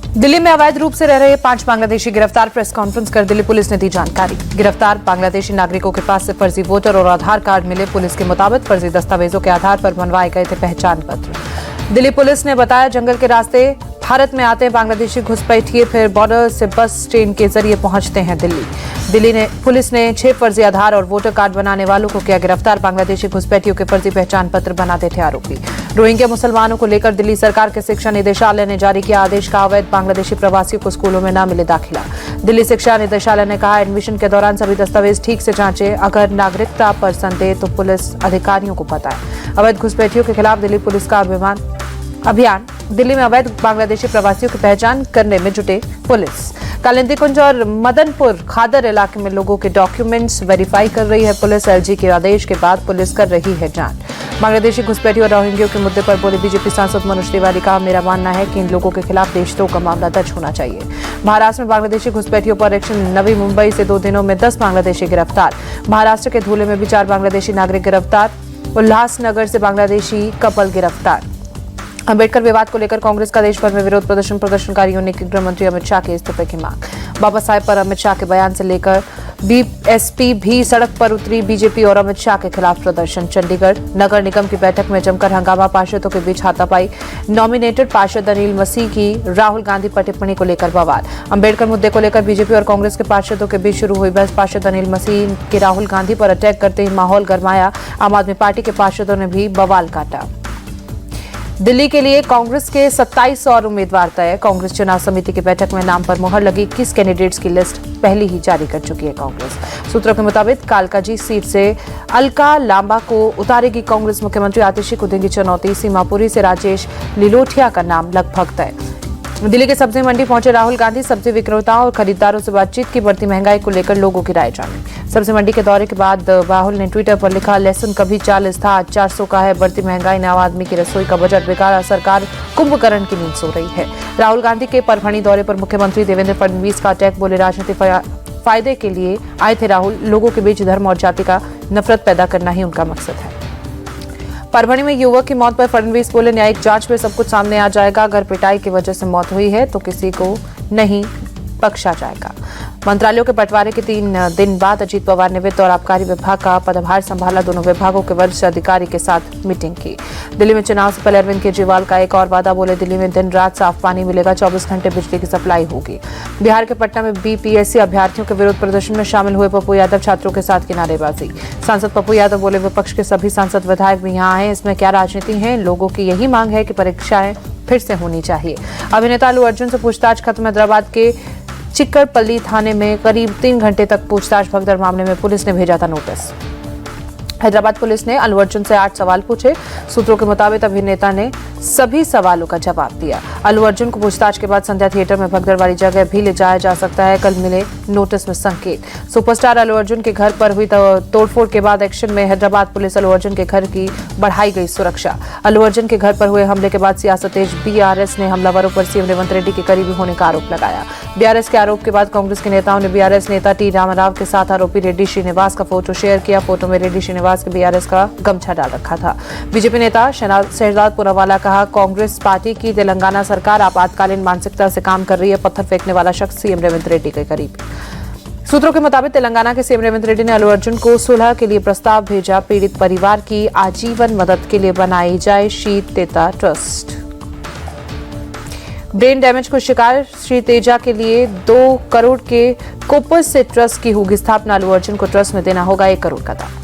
दिल्ली में अवैध रूप से रह रहे 5 बांग्लादेशी गिरफ्तार। प्रेस कॉन्फ्रेंस कर दिल्ली पुलिस ने दी जानकारी। गिरफ्तार बांग्लादेशी नागरिकों के पास से फर्जी वोटर और आधार कार्ड मिले। पुलिस के मुताबिक फर्जी दस्तावेजों के आधार पर बनवाए गए थे पहचान पत्र। दिल्ली पुलिस ने बताया, जंगल के रास्ते भारत में आते बांग्लादेशी घुसपैठिए फिर बॉर्डर से बस ट्रेन के जरिए पहुंचते हैं दिल्ली। पुलिस ने 6 फर्जी आधार और वोटर कार्ड बनाने वालों को किया गिरफ्तार। बांग्लादेशी घुसपैठियों के फर्जी पहचान पत्र बनाते थे आरोपी। रोहिंग्या मुसलमानों को लेकर दिल्ली सरकार के शिक्षा निदेशालय ने जारी किया आदेश का अवैध बांग्लादेशी प्रवासियों को स्कूलों में न मिले दाखिला। दिल्ली शिक्षा निदेशालय ने कहा, एडमिशन के दौरान सभी दस्तावेज ठीक से जांचें। अगर नागरिकता पर संदेह तो पुलिस अधिकारियों को बताएं। अवैध घुसपैठियों के खिलाफ दिल्ली पुलिस का अभियान। दिल्ली में अवैध बांग्लादेशी प्रवासियों की पहचान करने में जुटे पुलिस। कालिंदी कुंज और मदनपुर खादर इलाके में लोगों के डॉक्यूमेंट्स वेरीफाई कर रही है पुलिस। एलजी के आदेश के बाद पुलिस कर रही है जांच। बांग्लादेशी घुसपैठियों और रोहिंग्यों के मुद्दे पर बोले बीजेपी सांसद मनोज तिवारी का, मेरा मानना है कि इन लोगों के खिलाफ देशद्रोह का मामला दर्ज होना चाहिए। महाराष्ट्र में बांग्लादेशी घुसपैठियों पर एक्शन। नवी मुंबई से 2 दिनों में 10 बांग्लादेशी गिरफ्तार। महाराष्ट्र के धुले में भी 4 बांग्लादेशी नागरिक गिरफ्तार। उल्लासनगर से बांग्लादेशी कपल गिरफ्तार। अंबेडकर विवाद को लेकर कांग्रेस का देश भर में विरोध प्रदर्शन। प्रदर्शनकारियों ने की गृह मंत्री अमित शाह के इस्तीफे की मांग। बाबा साहेब पर अमित शाह के बयान से लेकर बीएसपी भी सड़क पर उतरी। बीजेपी और अमित शाह के खिलाफ प्रदर्शन। चंडीगढ़ नगर निगम की बैठक में जमकर हंगामा। पार्षदों के बीच हाथापाई। नॉमिनेटेड पार्षद अनिल मसीह की राहुल गांधी पर टिप्पणी को लेकर बवाल। अंबेडकर मुद्दे को लेकर बीजेपी और कांग्रेस के पार्षदों के बीच शुरू हुई बहस। पार्षद अनिल मसीह के राहुल गांधी पर अटैक करते ही माहौल गरमाया। आम आदमी पार्टी के पार्षदों ने भी बवाल काटा। दिल्ली के लिए कांग्रेस के 27 और उम्मीदवार तय। कांग्रेस चुनाव समिति की बैठक में नाम पर मुहर लगी। 21 कैंडिडेट्स की लिस्ट पहले ही जारी कर चुकी है कांग्रेस। सूत्रों के मुताबिक कालकाजी सीट से अलका लांबा को उतारेगी कांग्रेस। मुख्यमंत्री आतिशी को देंगी चुनौती। सीमापुरी से राजेश लिलोठिया का नाम लगभग तय। दिल्ली के सब्जी मंडी पहुंचे राहुल गांधी। सब्जी विक्रेताओं और खरीदारों से बातचीत की। बढ़ती महंगाई को लेकर लोगों की राय जानी। सब्जी मंडी के दौरे के बाद राहुल ने ट्विटर पर लिखा, लहसुन कभी 40 था, आज 400 का है। बढ़ती महंगाई ने आम आदमी की रसोई का बजट बिगाड़ा। सरकार कुंभकर्ण की नींद सो रही है। राहुल गांधी के परभणी दौरे पर मुख्यमंत्री देवेंद्र फडणवीस का अटैक। बोले, राजनीतिक फायदे के लिए आए थे राहुल। लोगों के बीच धर्म और जाति का नफरत पैदा करना ही उनका मकसद है। परभणी में युवक की मौत पर फडणवीस बोले, न्यायिक जांच में सब कुछ सामने आ जाएगा। अगर पिटाई की वजह से मौत हुई है तो किसी को नहीं बख्शा जाएगा। मंत्रालयों के बंटवारे के 3 दिन बाद अजीत पवार ने वित्त और आबकारी विभाग का पदभार संभाला। दोनों विभागों के वरिष्ठ अधिकारी के साथ मीटिंग की। दिल्ली में चुनाव से पहले अरविंद केजरीवाल का एक और वादा। बोले, दिल्ली में दिन रात साफ पानी मिलेगा, 24 घंटे बिजली की सप्लाई होगी। बिहार के पटना में बीपीएससी अभ्यर्थियों के विरोध प्रदर्शन में शामिल हुए पप्पू यादव। छात्रों के साथ किनारेबाजी। सांसद पप्पू यादव बोले, विपक्ष के सभी सांसद विधायक भी यहाँ आए, इसमें क्या राजनीति है। लोगों की यही मांग है कि परीक्षाएं फिर से होनी चाहिए। अभिनेता अल्लू अर्जुन से पूछताछ खत्म। हैदराबाद के चिक्कड़पल्ली थाने में करीब 3 घंटे तक पूछताछ। भगदड़ मामले में पुलिस ने भेजा था नोटिस। हैदराबाद पुलिस ने अल्लू अर्जुन से 8 सवाल पूछे। सूत्रों के मुताबिक अभिनेता ने सभी सवालों का जवाब दिया। अल्लू अर्जुन को पूछताछ के बाद संध्या थिएटर में भगदड़ वाली जगह भी ले जाया जा सकता है। कल मिले नोटिस में संकेत। सुपरस्टार अल्लू अर्जुन के घर पर हुई तोड़फोड़ के बाद एक्शन में हैदराबाद पुलिस। अल्लू अर्जुन के घर की बढ़ाई गई सुरक्षा। अल्लू अर्जुन के घर पर हुए हमले के बाद सियासत तेज। बीआरएस ने हमलावरों पर सीएम रेवंत रेड्डी के करीबी होने का आरोप लगाया। बीआरएस के आरोप के बाद कांग्रेस के नेताओं ने बीआरएस नेता टी रामाराव के साथ आरोपी रेड्डी श्रीनिवास का फोटो शेयर किया। फोटो में रेड्डी श्रीनिवास के बीआरएस का गमछा डाल रखा था। बीजेपी नेता शहजाद पुनावाला कहा, कांग्रेस पार्टी की तेलंगाना सरकार आपातकालीन मानसिकता से काम कर रही है। पत्थर फेंकने वाला शख्स सीएम रेवंत रेड्डी के करीब। सूत्रों के मुताबिक तेलंगाना के सीएम रेवंत रेड्डी ने अल्लू अर्जुन को सुलह के लिए प्रस्ताव भेजा। पीड़ित परिवार की आजीवन मदद के लिए बनाई जाए Shri Teja trust. Brain damage को शिकार श्री तेजा के लिए 2 करोड़ के कोपस से ट्रस्ट की होगी स्थापना। अल्लू अर्जुन को ट्रस्ट में देना होगा 1 करोड़ का दान।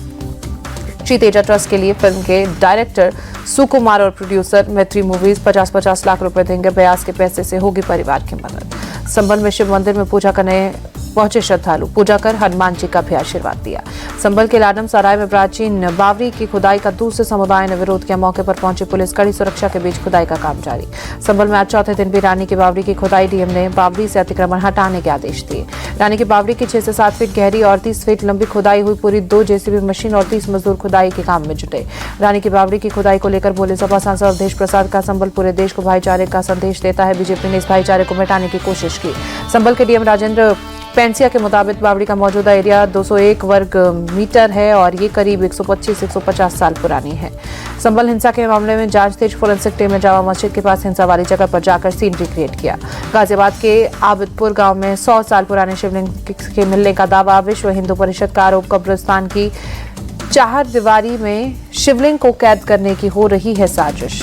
श्री तेजा ट्रस्ट के लिए फिल्म के डायरेक्टर सुकुमार और प्रोड्यूसर मैत्री मूवीज 50-50 लाख रुपए देंगे। ब्याज के पैसे से होगी परिवार की मदद। संभल में शिव मंदिर में पूजा करने पहुंचे श्रद्धालु। पूजा कर हनुमान जी का भी आशीर्वाद दिया। संभल के लाडम सराय में प्राचीन बावरी की खुदाई का दूसरे समुदाय ने विरोध किया। मौके पर पहुंची पुलिस। कड़ी सुरक्षा के बीच खुदाई का काम जारी। संभल में आज चौथे दिन भी रानी की बावरी की खुदाई। डीएम ने बावरी से अतिक्रमण हटाने के आदेश दिए। रानी की बावरी की 6 से 7 फीट गहरी और 30 फीट लंबी खुदाई हुई। पूरी 2 जेसीबी मशीन और 30 मजदूर खुदाई के काम में जुटे। रानी की बावरी की खुदाई को लेकर बोले सपा सांसद अवधेश प्रसाद का, संभल पूरे देश को भाईचारे का संदेश देता है। बीजेपी ने इस भाईचारे को मिटाने की कोशिश की। संभल के डीएम राजेंद्र पेंसिया के मुताबिक बावड़ी का मौजूदा एरिया 201 वर्ग मीटर है और ये करीब 125-150 साल पुरानी है। संभल हिंसा के मामले में जांच तेज, फोरेंसिक टीम ने जामा मस्जिद के पास हिंसा वाली जगह पर जाकर सीन रिक्रिएट किया। गाजियाबाद के आबिदपुर गांव में 100 साल पुराने शिवलिंग के मिलने का दावा। विश्व हिंदू परिषद का आरोप, कब्रिस्तान की चार दीवारी में शिवलिंग को कैद करने की हो रही है साजिश।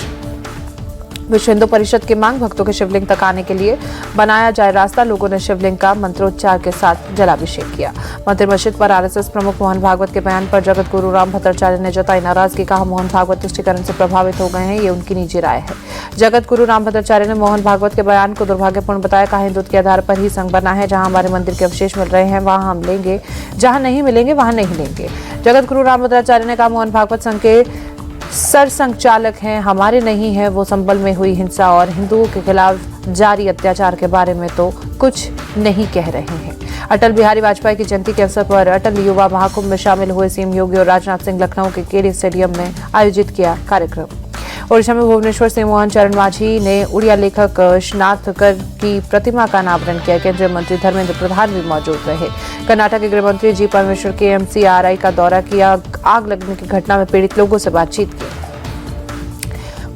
विश्व हिंदू परिषद की मांग, भक्तों के शिवलिंग तक आने के लिए बनाया जाए रास्ता। लोगों ने शिवलिंग का मंत्रोच्चार के साथ जलाभिषेक किया। मंदिर मस्जिद पर आरएसएस प्रमुख मोहन भागवत के बयान पर जगत गुरु राम भद्राचार्य ने जताई नाराजगी। कहा, मोहन भागवत तुष्टीकरण से प्रभावित हो गए हैं, ये उनकी निजी राय है। जगत गुरु राम भद्राचार्य ने मोहन भागवत के बयान को दुर्भाग्यपूर्ण बताया। कहा, हिंदुत्व के आधार पर ही संघ बना है। जहां हमारे मंदिर के अवशेष मिल रहे हैं वहां हम लेंगे, जहां नहीं मिलेंगे वहां नहीं लेंगे। जगत गुरु राम भद्राचार्य ने कहा, मोहन भागवत संघ के सरसंघचालक हैं, हमारे नहीं है। वो संभल में हुई हिंसा और हिंदुओं के खिलाफ जारी अत्याचार के बारे में तो कुछ नहीं कह रहे हैं। अटल बिहारी वाजपेयी की जयंती के अवसर पर अटल युवा महाकुंभ में शामिल हुए सीएम योगी और राजनाथ सिंह लखनऊ के केडी स्टेडियम में आयोजित किया कार्यक्रम। ओडिशा में भुवनेश्वर से मोहन चरण मांझी ने उड़िया लेखक स्नातकर की प्रतिमा का अनावरण किया। केंद्रीय मंत्री धर्मेंद्र प्रधान भी मौजूद रहे। कर्नाटक के गृह मंत्री जी परमेश्वर के एमसीआरआई का दौरा किया। आग लगने की घटना में पीड़ित लोगों से बातचीत की।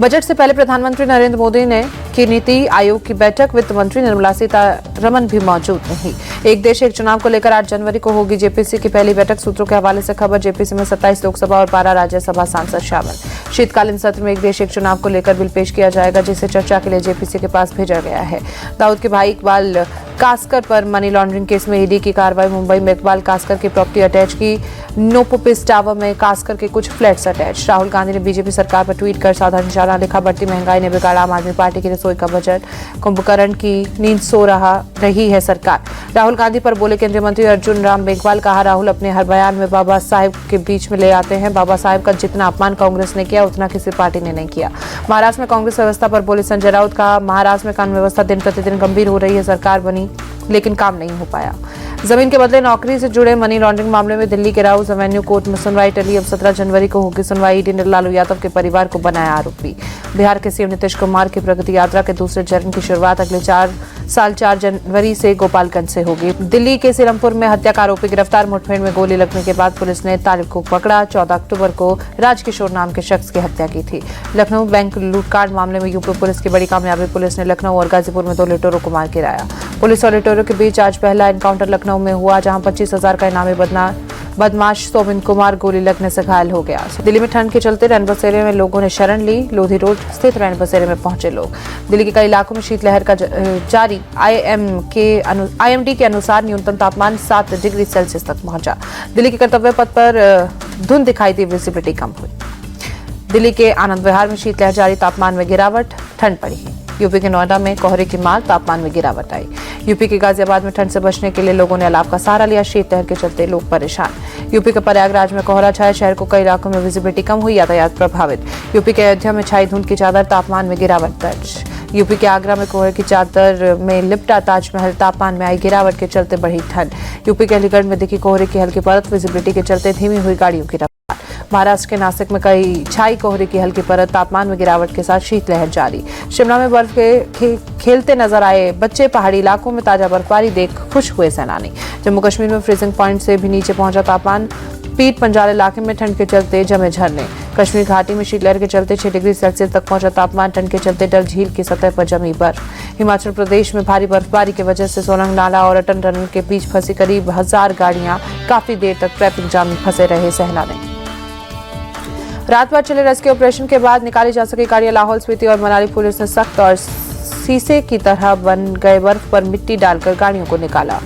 बजट से पहले प्रधानमंत्री नरेंद्र मोदी ने की नीति आयोग की बैठक, वित्त मंत्री निर्मला सीतारमण भी मौजूद रही। एक देश एक चुनाव को लेकर 8 जनवरी को होगी जेपीसी की पहली बैठक। सूत्रों के हवाले से खबर, जेपीसी में 27 लोकसभा और 12 राज्यसभा सांसद शामिल। शीतकालीन सत्र में एक देश एक चुनाव को लेकर बिल पेश किया जाएगा, जिसे चर्चा के लिए जेपीसी के पास भेजा गया है। दाऊद के भाई इकबाल कास्कर पर मनी लॉन्ड्रिंग केस में ईडी की कार्रवाई। मुंबई में इकबाल कास्कर की प्रॉपर्टी अटैच की। नोपोपिस टावर में कास्कर के कुछ फ्लैट्स अटैच। राहुल गांधी ने बीजेपी सरकार पर ट्वीट कर साधा निशाना लिखा, बढ़ती महंगाई ने बिगाड़ा आम आदमी पार्टी की रसोई का बजट। कुंभकर्ण की नींद सो रही है सरकार। राहुल गांधी पर बोले केंद्रीय मंत्री अर्जुन राम मेघवाल। कहा, राहुल अपने हर बयान में बाबा साहेब के बीच में ले आते हैं। बाबा साहेब का जितना अपमान कांग्रेस ने किया उतना किसी पार्टी ने नहीं किया। महाराष्ट्र में कांग्रेस व्यवस्था पर बोले संजय राउत। कहा, महाराष्ट्र में कानून व्यवस्था दिन प्रतिदिन गंभीर हो रही है। सरकार बनी लेकिन काम नहीं हो पाया। जमीन के बदले नौकरी से जुड़े मनी लॉन्ड्रिंग मामले में दिल्ली के राउज एवेन्यू कोर्ट में सुनवाई टली। अब 17 जनवरी को होगी सुनवाई। ईडी ने लालू यादव के परिवार को बनाया आरोपी। बिहार के सीएम नीतीश कुमार की प्रगति यात्रा के दूसरे चरण की शुरुआत अगले 4 जनवरी से गोपालगंज से होगी। दिल्ली के सीरमपुर में हत्या का आरोपी गिरफ्तार। मुठभेड़ में गोली लगने के बाद पुलिस ने तारिक को पकड़ा। 14 अक्टूबर को राजकिशोर नाम के शख्स की हत्या की थी। लखनऊ बैंक लूटकांड मामले में यूपी पुलिस की बड़ी कामयाबी। पुलिस ने लखनऊ और गाजीपुर में 2 लुटेरों को मार गिराया। पुलिस और लुटेरों के बीच आज पहला एनकाउंटर लखनऊ में हुआ, जहां 25,000 का इनामी बदमाश सोबिन कुमार गोली लगने से घायल हो गया। दिल्ली में ठंड के चलते रैन बसेरे में लोगों ने शरण ली। लोधी रोड स्थित रैन बसेरे में पहुंचे लोग। दिल्ली के कई इलाकों में शीतलहर का जारी। आईएमडी के अनुसार न्यूनतम तापमान 7 डिग्री सेल्सियस तक पहुंचा। दिल्ली के कर्तव्य पथ पर धुंध दिखाई दी, विजिबिलिटी कम हुई। दिल्ली के आनंद विहार में शीतलहर जारी, तापमान में गिरावट, ठंड बढ़ी। यूपी के नोएडा में कोहरे की मार, तापमान में गिरावट आई। यूपी के गाजियाबाद में ठंड से बचने के लिए लोगों ने अलाव का सहारा लिया। शीतलहर के चलते लोग परेशान। यूपी के प्रयागराज में कोहरा छाया, शहर को कई इलाकों में विजिबिलिटी कम हुई, यातायात प्रभावित। यूपी के अयोध्या में छाई धुंध की चादर, तापमान में गिरावट दर्ज। यूपी के आगरा में कोहरे की चादर में लिपटा ताजमहल, तापमान में आई गिरावट के चलते बढ़ी ठंड। यूपी के अलीगढ़ में दिखी कोहरे की हल्की परत, विजिबिलिटी के चलते धीमी हुई गाड़ियों की रफ्तार। महाराष्ट्र के नासिक में कई छाई कोहरे की हल्की परत, तापमान में गिरावट के साथ शीतलहर जारी। शिमला में बर्फ के खेलते नजर आए बच्चे, पहाड़ी इलाकों में ताजा बर्फबारी देख खुश हुए सैलानी। जम्मू कश्मीर में फ्रीजिंग पॉइंट से भी नीचे पहुंचा तापमान। पीट पंजाल इलाके में ठंड के चलते जमे झरने। कश्मीर घाटी में शीतलहर के चलते 6 डिग्री सेल्सियस तक पहुंचा तापमान। ठंड के चलते डल झील की सतह पर जमी बर्फ। हिमाचल प्रदेश में भारी बर्फबारी की वजह से सोलंग नाला और अटल टनल के बीच फंसी करीब 1000 गाड़ियां काफी देर तक ट्रैफिक जाम में फंसे रहे सैलानी। रात भर चले रेस्क्यू ऑपरेशन के बाद निकाली जा सकी गाड़ियां। लाहौल स्पीति और मनाली पुलिस ने सख्त और शीशे की तरह बन गए बर्फ पर मिट्टी डालकर गाड़ियों को निकाला।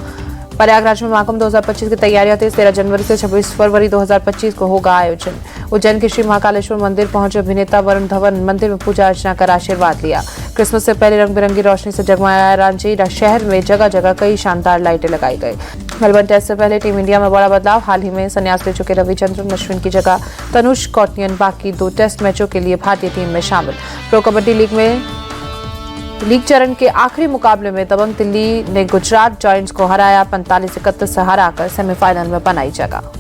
प्रयागराज में महाकुंभ 2025 की तैयारियां थी। 13 जनवरी से 26 फरवरी 2025 को होगा आयोजन। उज्जैन के श्री महाकालेश्वर मंदिर पहुंचे अभिनेता वरुण धवन। मंदिर में पूजा अर्चना कर आशीर्वाद लिया। क्रिसमस से पहले रंग बिरंगी रोशनी से जगमगाया रांची शहर में। जगह जगह कई शानदार लाइटें लगाई गई। मेलबर्न टेस्ट से पहले टीम इंडिया में बड़ा बदलाव। हाल ही में संन्यास ले चुके रविचंद्रन अश्विन की जगह तनुष कौटिन्यन बाकी 2 टेस्ट मैचों के लिए भारतीय टीम में शामिल। प्रो कबड्डी लीग में लीग चरण के आखिरी मुकाबले में दबंग दिल्ली ने गुजरात जायंट्स को हराया। 45-31 से हराकर सेमीफाइनल में बनाई जगह।